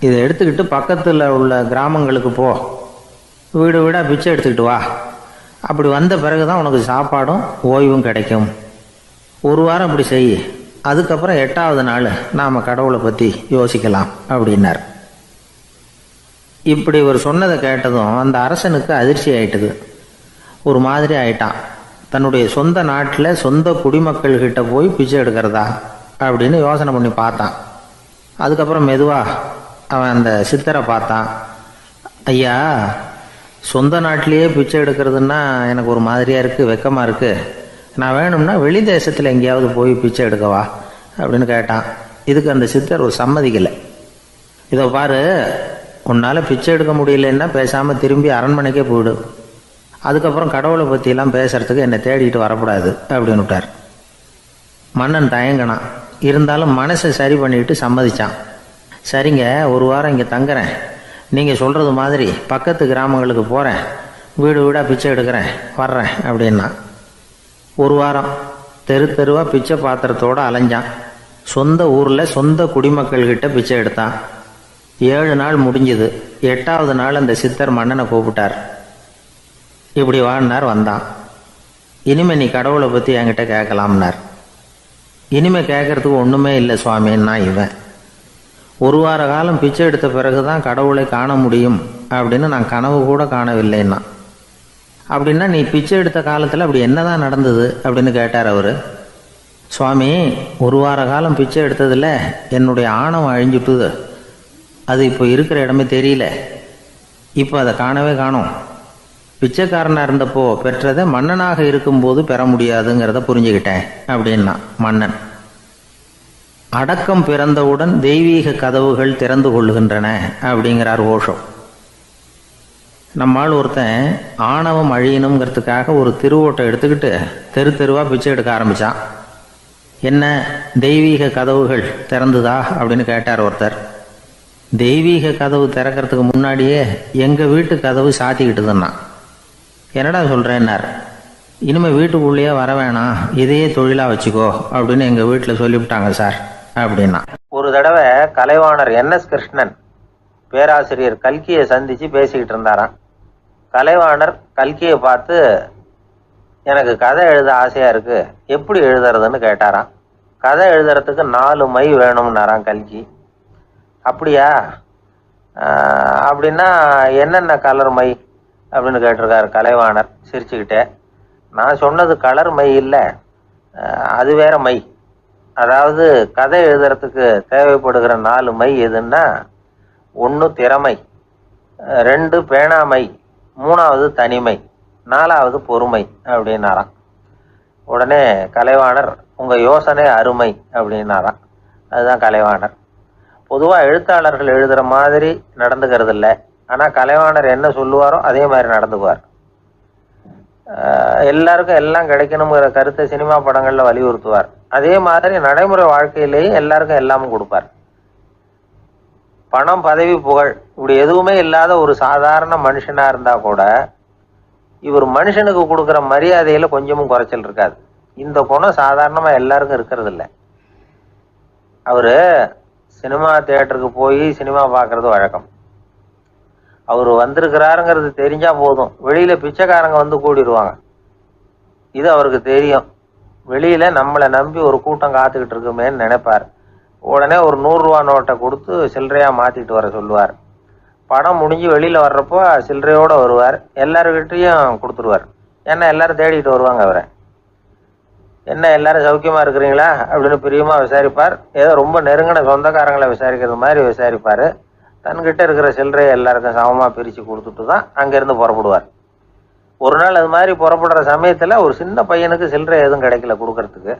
இதை எடுத்துக்கிட்டு பக்கத்தில் உள்ள கிராமங்களுக்கு போ, வீடு வீடாக பிச்சை எடுத்துக்கிட்டு வா. அப்படி வந்த பிறகு தான் உனக்கு சாப்பாடும் ஓய்வும் கிடைக்கும். 1 வாரம் இப்படி செய், அதுக்கப்புறம் 8வது நாள் நாம் கடவுளை பற்றி யோசிக்கலாம் அப்படின்னார். இப்படி இவர் சொன்னதை கேட்டதும் அந்த அரசனுக்கு அதிர்ச்சி ஆயிட்டுது. ஒரு மாதிரி ஆயிட்டான். தன்னுடைய சொந்த நாட்டில் சொந்த குடிமக்கள்கிட்ட போய் பிச்சை எடுக்கிறதா அப்படின்னு யோசனை பண்ணி பார்த்தான். அதுக்கப்புறம் மெதுவாக அவன் அந்த சித்தரை பார்த்தான். ஐயா, சொந்த நாட்டிலேயே பிச்சை எடுக்கிறதுன்னா எனக்கு ஒரு மாதிரியாக இருக்குது, வெக்கமாக இருக்குது. நான் வேணும்னா வெளி தேசத்தில் எங்கேயாவது போய் பிச்சை எடுக்கவா அப்படின்னு கேட்டான். இதுக்கு அந்த சித்தர் ஒரு சம்மதிக்கலை. இதை பாரு, உன்னால் பிச்சை எடுக்க முடியலன்னா பேசாமல் திரும்பி அரண்மனைக்கே போயிடு. அதுக்கப்புறம் கடவுளை பற்றியெல்லாம் பேசுகிறதுக்கு என்னை தேடிட்டு வரக்கூடாது அப்படின்னு விட்டார். மன்னன் தயங்கினான். இருந்தாலும் மனசை சரி பண்ணிட்டு சம்மதிச்சான். சரிங்க, 1 வாரம் இங்கே தங்குறேன், நீங்கள் சொல்கிறது மாதிரி பக்கத்து கிராமங்களுக்கு போகிறேன், வீடு வீடாக பிச்சை எடுக்கிறேன், வர்றேன் அப்படின்னா. 1 வாரம் தெரு தெருவாக பிச்சை பாத்திரத்தோடு அலைஞ்சான். சொந்த ஊரில் சொந்த குடிமக்கள்கிட்ட பிச்சை எடுத்தான். 7 நாள் முடிஞ்சுது. 8வது நாள் அந்த சித்தர் மன்னனை கூப்பிட்டார். இப்படி வாழ்னார். வந்தான். இனிமே நீ கடவுளை பற்றி என்கிட்ட கேட்கலாம்னார். இனிமே கேட்கறதுக்கு ஒன்றுமே இல்லை சுவாமின்னா இவன். 1 வார காலம் பிச்சை எடுத்த பிறகு தான் கடவுளை காண முடியும் அப்படின்னு நான் கனவு கூட காணவில்லைன்னா. அப்படின்னா நீ பிச்சை எடுத்த காலத்தில் அப்படி என்னதான் நடந்தது அப்படின்னு கேட்டார் அவர். சுவாமி, 1 வார காலம் பிச்சை எடுத்ததில் என்னுடைய ஆணவம் அழிஞ்சுட்டுது. அது இப்போ இருக்கிற இடமே தெரியல. இப்போ அதை காணவே காணோம். பிச்சைக்காரனாக இருந்தப்போ பெற்றதை மன்னனாக இருக்கும்போது பெற முடியாதுங்கிறத புரிஞ்சுக்கிட்டேன் அப்படின்னா மன்னன். அடக்கம் பிறந்தவுடன் தெய்வீக கதவுகள் திறந்து கொள்ளுகின்றன அப்படிங்கிறார் ஓஷோ. நம்மால் ஒருத்தன் ஆணவம் அழியணுங்கிறதுக்காக ஒரு திருவோட்டை எடுத்துக்கிட்டு தெரு தெருவாக பிச்சை எடுக்க ஆரம்பித்தான். என்ன தெய்வீக கதவுகள் திறந்துதா அப்படின்னு கேட்டார் ஒருத்தர். தெய்வீக கதவு திறக்கிறதுக்கு முன்னாடியே எங்கள் வீட்டு கதவு சாத்திக்கிட்டுதுன்னா. என்னடா சொல்கிறேன்னார். இனிமேல் வீட்டுக்குள்ளேயே வர வேணாம், இதையே தொழிலாக வச்சுக்கோ அப்படின்னு எங்கள் வீட்டில் சொல்லிவிட்டாங்க சார் அப்படின்னா.
ஒரு தடவை கலைவாணர் என்எஸ் கிருஷ்ணன் பேராசிரியர் கல்கியை சந்தித்து பேசிக்கிட்டு இருந்தாராம். கலைவாணர் கல்கியை பார்த்து, எனக்கு கதை எழுத ஆசையாக இருக்குது, எப்படி எழுதுறதுன்னு கேட்டாராம். கதை எழுதுறதுக்கு 4 மை வேணும்னாராம் கல்கி. அப்படியா, அப்படின்னா என்னென்ன கலர் மை அப்படின்னு கேட்டிருக்காரு கலைவாணர் சிரிச்சுக்கிட்டே. நான் சொன்னது கலர் மை இல்லை, அது வேற மை. அதாவது கதை எழுதுறதுக்கு தேவைப்படுகிற 4 மை எதுன்னா, 1 திறமை, 2 பேணாமை, 3வது தனிமை, 4வது பொறுமை அப்படின்னாராம். உடனே கலைவாணர், உங்கள் யோசனை அருமை அப்படின்னாராம். அதுதான் கலைவாணர். பொதுவாக எழுத்தாளர்கள் எழுதுகிற மாதிரி நடந்துக்கிறது இல்லை. ஆனால் கலைவாணர் என்ன சொல்லுவாரோ அதே மாதிரி நடந்துக்குவார். எல்லாருக்கும் எல்லாம் கிடைக்கணுங்கிற கருத்தை சினிமா படங்களில் வலியுறுத்துவார். அதே மாதிரி நடைமுறை வாழ்க்கையிலேயே எல்லாருக்கும் எல்லாமும் கொடுப்பார். பணம், பதவி, புகழ் இப்படி எதுவுமே இல்லாத ஒரு சாதாரண மனுஷனாக இருந்தால் கூட இவர் மனுஷனுக்கு கொடுக்குற மரியாதையில் கொஞ்சமும் குறைச்சல் இருக்காது. இந்த குணம் சாதாரணமாக எல்லாருக்கும் இருக்கிறது இல்லை. அவர் சினிமா தியேட்டருக்கு போய் சினிமா பார்க்குறது வழக்கம். அவர் வந்திருக்கிறாருங்கிறது தெரிஞ்சால் போதும், வெளியில் பிச்சைக்காரங்க வந்து கூடிடுவாங்க. இது அவருக்கு தெரியும். வெளியில் நம்மளை நம்பி ஒரு கூட்டம் காத்துக்கிட்டு இருக்குமேன்னு நினைப்பார். உடனே ஒரு 100 ரூபா நோட்டை கொடுத்து சில்லறையாக மாற்றிட்டு வர சொல்லுவார். படம் முடிஞ்சு வெளியில் வர்றப்போ சில்லறையோடு வருவார். எல்லாருக்கிட்டையும் கொடுத்துருவார். ஏன்னா எல்லாரும் தேடிட்டு வருவாங்க அவரை. என்ன எல்லாரும் சௌக்கியமாக இருக்கிறீங்களா அப்படின்னு பிரியமாக விசாரிப்பார். ஏதோ ரொம்ப நெருங்கின சொந்தக்காரங்களை விசாரிக்கிறது மாதிரி விசாரிப்பார். தன்கிட்ட இருக்கிற சில்லறையை எல்லாருக்கும் சமமாக பிரித்து கொடுத்துட்டு தான் அங்கேருந்து புறப்படுவார். ஒரு நாள் அது மாதிரி புறப்படுற சமயத்தில் ஒரு சின்ன பையனுக்கு சில்லறை எதுவும் கிடைக்கல கொடுக்கறதுக்கு.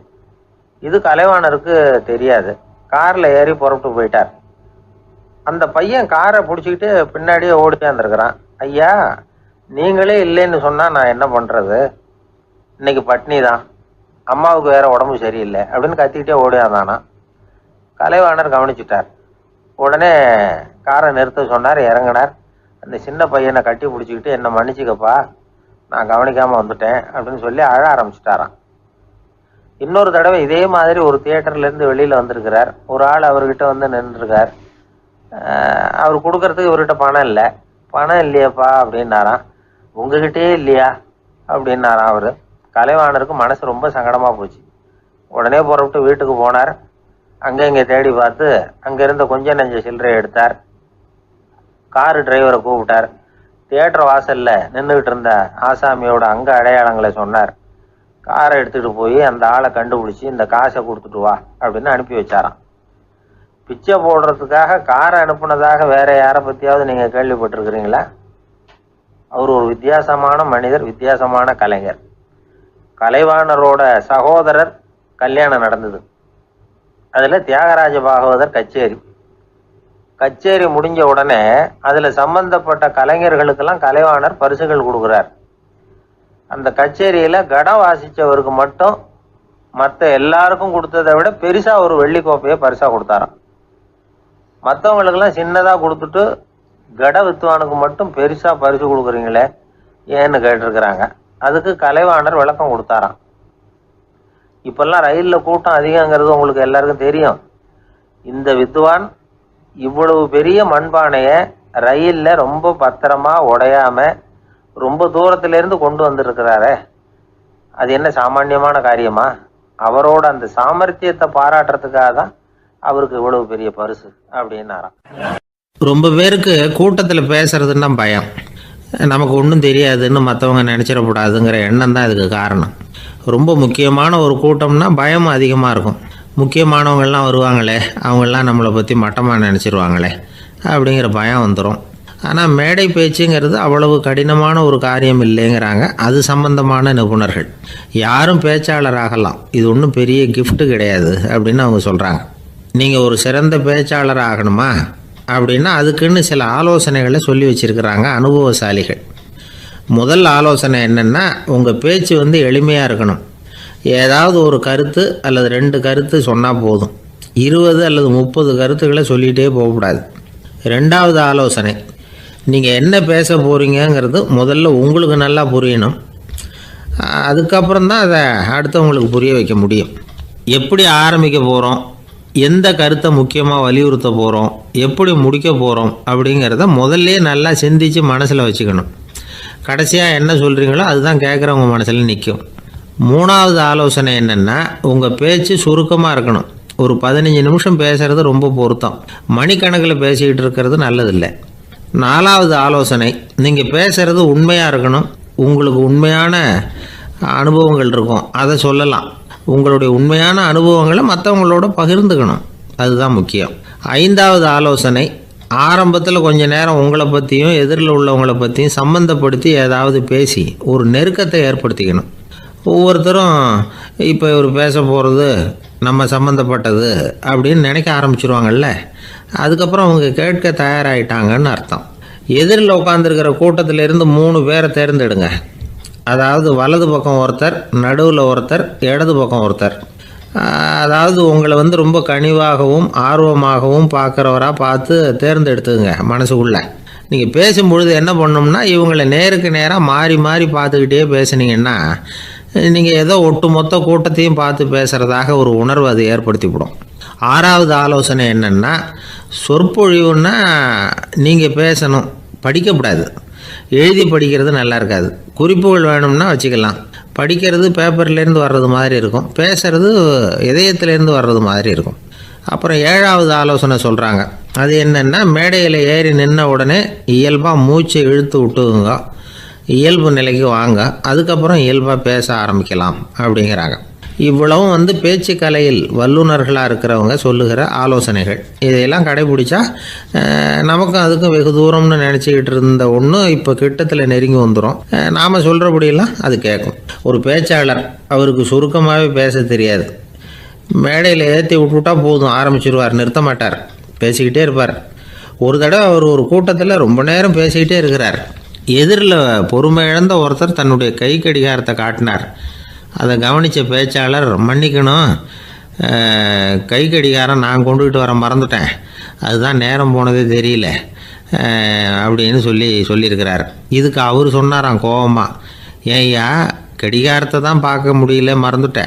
இது கலைவாணருக்கு தெரியாது. காரில் ஏறி புறப்பட்டு போயிட்டார். அந்த பையன் காரை பிடிச்சிக்கிட்டு பின்னாடியே ஓடியாந்துருக்கிறான். ஐயா, நீங்களே இல்லைன்னு சொன்னால் நான் என்ன பண்ணுறது? இன்னைக்கு பட்னி தான், அம்மாவுக்கு வேற உடம்பு சரியில்லை அப்படின்னு கத்திக்கிட்டே ஓடியாந்தானா. கலைவாணர் கவனிச்சுட்டார். உடனே காரை நிறுத்த சொன்னார். இறங்கினார். அந்த சின்ன பையனை கட்டி பிடிச்சிக்கிட்டு, என்னை மன்னிச்சுக்கப்பா, நான் கவனிக்காமல் வந்துட்டேன் அப்படின்னு சொல்லி அழ ஆரம்பிச்சிட்டாராம். இன்னொரு தடவை இதே மாதிரி ஒரு தியேட்டர்லேருந்து வெளியில் வந்திருக்கிறார். ஒரு ஆள் அவர்கிட்ட வந்து நின்றுருக்கார். அவர் கொடுக்கறதுக்கு இவர்கிட்ட பணம் இல்லை. பணம் இல்லையாப்பா அப்படின்னாராம். உங்ககிட்டே இல்லையா அப்படின்னாராம் அவர். கலைவாணருக்கு மனசு ரொம்ப சங்கடமாக போச்சு. உடனே புறப்பட்டு வீட்டுக்கு போனார். அங்கே இங்கே தேடி பார்த்து அங்கேருந்த கொஞ்சம் நெஞ்ச சில்லறை எடுத்தார். காரு டிரைவரை கூப்பிட்டார். தியேட்டர் வாசலில் நின்றுக்கிட்டு இருந்த ஆசாமியோட அங்க அடையாளங்களை சொன்னார். காரை எடுத்துகிட்டு போய் அந்த ஆளை கண்டுபிடிச்சி இந்த காசை கொடுத்துட்டு வா அப்படின்னு அனுப்பி வச்சாராம். பிச்சை போடுறதுக்காக காரை அனுப்புனதாக வேற யாரை பற்றியாவது நீங்கள் கேள்விப்பட்டிருக்கிறீங்களா? அவர் ஒரு வித்தியாசமான மனிதர், வித்தியாசமான கலைஞர். கலைவாணரோட சகோதரர் கல்யாணம் நடந்தது. அதில் தியாகராஜ பாகவதர் கச்சேரி முடிஞ்ச உடனே அதில் சம்பந்தப்பட்ட கலைஞர்களுக்கெல்லாம் கலைவாணர் பரிசுகள் கொடுக்குறார். அந்த கச்சேரியில் கடம் வாசித்தவருக்கு மட்டும் மற்ற எல்லாருக்கும் கொடுத்ததை விட பெருசாக ஒரு வெள்ளி கோப்பையை பரிசாக கொடுத்தாராம். மற்றவங்களுக்கெல்லாம் சின்னதாக கொடுத்துட்டு கட வித்துவானுக்கு மட்டும் பெருசாக பரிசு கொடுக்குறீங்களே ஏன்னு கேட்டிருக்கிறாங்க. அதுக்கு கலைவாணர் விளக்கம் கொடுத்தாராம். இப்பெல்லாம் ரயிலில் கூட்டம் அதிகங்கிறது உங்களுக்கு எல்லாருக்கும் தெரியும். இந்த வித்துவான் இவ்வளவு பெரிய மண்பானையை ரயிலில் ரொம்ப பத்திரமா உடையாம ரொம்ப தூரத்திலேருந்து கொண்டு வந்துருக்கிறாரே, அது என்ன சாமானியமான காரியமா? அவரோட அந்த சாமர்த்தியத்தை பாராட்டுறதுக்காக தான் அவருக்கு இவ்வளவு பெரிய பரிசு அப்படின்னாராம்.
ரொம்ப பேருக்கு கூட்டத்தில் பேசுறதுன்னா பயம். நமக்கு ஒன்றும் தெரியாதுன்னு மற்றவங்க நினச்சிடக்கூடாதுங்கிற எண்ணம் தான் இதுக்கு காரணம். ரொம்ப முக்கியமான ஒரு கூட்டம்னா பயம் அதிகமாக இருக்கும். முக்கியமானவங்கள்லாம் வருவாங்களே, அவங்களாம் நம்மளை பற்றி மட்டமாக நினச்சிருவாங்களே அப்படிங்கிற பயம் வந்துடும். ஆனால் மேடை பேச்சுங்கிறது அவ்வளவு கடினமான ஒரு காரியம் இல்லைங்கிறாங்க அது சம்பந்தமான நிபுணர்கள். யாரும் பேச்சாளர் ஆகலாம், இது ஒன்றும் பெரிய gift கிடையாது அப்படின்னு அவங்க சொல்கிறாங்க. நீங்கள் ஒரு சிறந்த பேச்சாளர் ஆகணுமா அப்படின்னா அதுக்குன்னு சில ஆலோசனைகளை சொல்லி வச்சுருக்கிறாங்க அனுபவசாலிகள். முதல் ஆலோசனை என்னென்னா, உங்கள் பேச்சு எளிமையாக இருக்கணும். ஏதாவது ஒரு கருத்து அல்லது 2 கருத்து சொன்னால் போதும். 20 அல்லது 30 கருத்துக்களை சொல்லிகிட்டே போகக்கூடாது. 2வது ஆலோசனை, நீங்கள் என்ன பேச போகிறீங்கிறது முதல்ல உங்களுக்கு நல்லா புரியணும். அதுக்கப்புறம் தான் அதை அடுத்தவங்களுக்கு புரிய வைக்க முடியும். எப்படி ஆரம்பிக்க போகிறோம், எந்த கருத்தை முக்கியமாக வலியுறுத்த போகிறோம், எப்படி முடிக்க போகிறோம் அப்படிங்கிறத முதல்ல நல்லா சிந்தித்து மனசில் வச்சுக்கணும். கடைசியாக என்ன சொல்கிறீங்களோ அதுதான் கேட்குறவங்க மனசில் நிற்கும். 3வது ஆலோசனை என்னென்னா, உங்கள் பேச்சு சுருக்கமாக இருக்கணும். ஒரு 15 நிமிஷம் பேசுகிறது ரொம்ப பொருத்தம். மணிக்கணக்கில் பேசிக்கிட்டு இருக்கிறது நல்லதில்லை. 4வது ஆலோசனை, நீங்கள் பேசுகிறது உண்மையாக இருக்கணும். உங்களுக்கு உண்மையான அனுபவங்கள் இருக்கும், அதை சொல்லலாம். உங்களுடைய உண்மையான அனுபவங்களை மற்றவங்களோட பகிர்ந்துக்கணும், அதுதான் முக்கியம். 5வது ஆலோசனை, ஆரம்பத்தில் கொஞ்ச நேரம் உங்களை பற்றியும் எதிரில் உள்ளவங்களை பற்றியும் சம்மந்தப்படுத்தி ஏதாவது பேசி ஒரு நெருக்கத்தை ஏற்படுத்திக்கணும். ஒவ்வொருத்தரும் இப்போ இவர் பேச போகிறது நம்ம சம்மந்தப்பட்டது அப்படின்னு நினைக்க ஆரம்பிச்சிருவாங்கல்ல, அதுக்கப்புறம் அவங்க கேட்க தயாராகிட்டாங்கன்னு அர்த்தம். எதிரில் உட்காந்துருக்கிற கூட்டத்திலேருந்து 3 பேரை தேர்ந்தெடுங்க. அதாவது வலது பக்கம் ஒருத்தர், நடுவில் ஒருத்தர், இடது பக்கம் ஒருத்தர். அதாவது உங்களை ரொம்ப கனிவாகவும் ஆர்வமாகவும் பார்க்குறவராக பார்த்து தேர்ந்தெடுத்துங்க மனசுக்குள்ளே. நீங்கள் பேசும்பொழுது என்ன பண்ணணும்னா, இவங்களை நேருக்கு நேராக மாறி மாறி பார்த்துக்கிட்டே பேசுனீங்கன்னா நீங்கள் ஏதோ ஒட்டுமொத்த கூட்டத்தையும் பார்த்து பேசுகிறதாக ஒரு உணர்வு அது ஏற்படுத்திவிடும். 6வது ஆலோசனை என்னென்னா, சொற்பொழிவுன்னா நீங்கள் பேசணும், படிக்கக்கூடாது. எழுதி படிக்கிறது நல்லா இருக்காது. குறிப்புகள் வேணும்னா வச்சுக்கலாம். படிக்கிறது பேப்பர்லேருந்து வர்றது மாதிரி இருக்கும், பேசுகிறது இதயத்திலேருந்து வர்றது மாதிரி இருக்கும். அப்புறம் 7வது ஆலோசனை சொல்கிறாங்க. அது என்னென்னா, மேடையில் ஏறி நின்ன உடனே இயல்பாக மூச்சை இழுத்து விட்டுங்க, இயல்பு நிலைக்கு வாங்க, அதுக்கப்புறம் இயல்பாக பேச ஆரம்பிக்கலாம் அப்படிங்கிறாங்க. இவ்வளவும் பேச்சு கலையில் வல்லுநர்களாக இருக்கிறவங்க சொல்லுகிற ஆலோசனைகள். இதையெல்லாம் கடைபிடிச்சா நமக்கும் அதுக்கும் வெகு தூரம்னு நினச்சிக்கிட்டு இருந்த ஒன்று இப்போ கிட்டத்தில் நெருங்கி வந்துடும். நாம் சொல்கிறபடியெல்லாம் அது கேட்கும். ஒரு பேச்சாளர், அவருக்கு சுருக்கமாகவே பேச தெரியாது. மேடையில் ஏற்றி விட்டுவிட்டா போதும், ஆரம்பிச்சிருவார், நிறுத்த மாட்டார், பேசிக்கிட்டே இருப்பார். ஒரு தடவை அவர் ஒரு கூட்டத்தில் ரொம்ப நேரம் பேசிக்கிட்டே இருக்கிறார். எதிரில் பொறுமை இழந்த ஒருத்தர் தன்னுடைய கை கடிகாரத்தை காட்டினார். அதை கவனித்த பேச்சாளர், மன்னிக்கணும், கை கடிகாரம் நான் கொண்டுகிட்டு வர மறந்துட்டேன், அதுதான் நேரம் போனதே தெரியல அப்படின்னு சொல்லியிருக்கிறார். இதுக்கு அவர் சொன்னாராம் கோபமாக, ஏய்யா கடிகாரத்தை தான் பார்க்க முடியல, மறந்துட்டேன்.